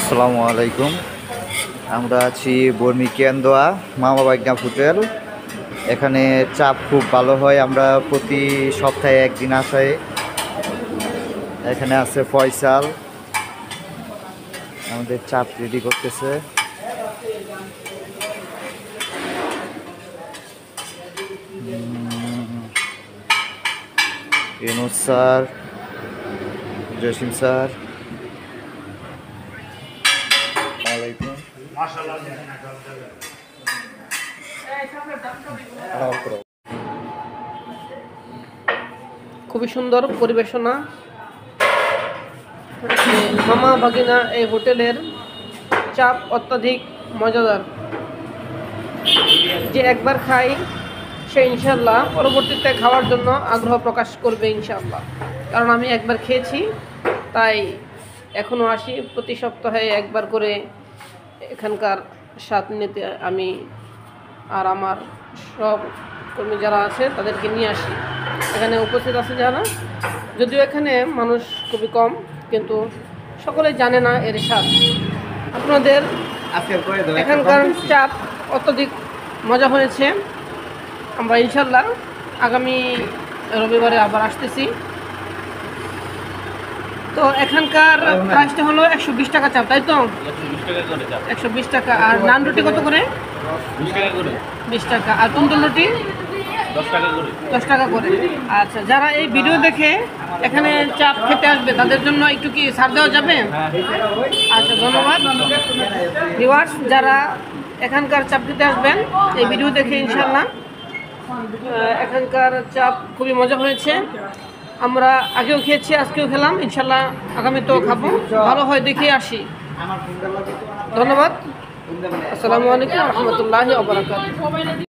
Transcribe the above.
আসসালামু আলাইকুম। আমরা আছি বর্মি কেন্দোয়া মা বাবা একদম হোটেল। এখানে চাপ খুব ভালো হয়, আমরা প্রতি সপ্তাহে একদিন আসে। এখানে আছে ফয়সাল, আমাদের চাপ রেডি করতেছে। বিনোদ স্যার, জসিম স্যার, ওয়ালাইকুম। খুবই সুন্দর পরিবেশনা। মামা ভাগিনা এই হোটেলের চাপ অত্যাধিক মজাদার। যে একবার খাই সে ইনশাল্লাহ পরবর্তীতে খাওয়ার জন্য আগ্রহ প্রকাশ করবে ইনশাল্লাহ। কারণ আমি একবার খেয়েছি, তাই এখনও আসি। প্রতি সপ্তাহে একবার করে এখানকার স্বাদ নিতে আমি আর আমার সব কর্মী যারা আছে তাদেরকে নিয়ে আসি। এখানে উপস্থিত আছে যারা, যদিও এখানে মানুষ খুবই কম, কিন্তু সকলে জানে না এর স্বাদ। আপনাদের এখানকার চাপ অত্যধিক মজা হয়েছে। আমরা ইনশাল্লাহ আগামী রবিবারে আবার আসতেছি। তো এখানকার প্রাইসটা হলো 120 টাকা চাপ, তাই তো? 120 টাকা। আর নান রুটি কত করে? 20 টাকা। আর তন্দুর রুটি 10 টাকা করে। আচ্ছা, যারা এই ভিডিও দেখে এখানে চাপ খেতে আসবে তাদের জন্য একটু কি ছাড় দেওয়া যাবে? আচ্ছা, ধন্যবাদ ভিউয়ার্স। যারা এখানকার চাপ খেতে আসবেন এই ভিডিও দেখে ইনশাল্লাহ, এখানকার চাপ খুবই মজা হয়েছে। আমরা আগেও খেয়েছি, আজকেও খেলাম, ইনশাল্লাহ আগামীতেও খাবো। ভালো হয় দেখে আসি। ধন্যবাদ। আসসালামু আলাইকুম ওয়া রাহমাতুল্লাহি ওয়া বারাকাতুহু।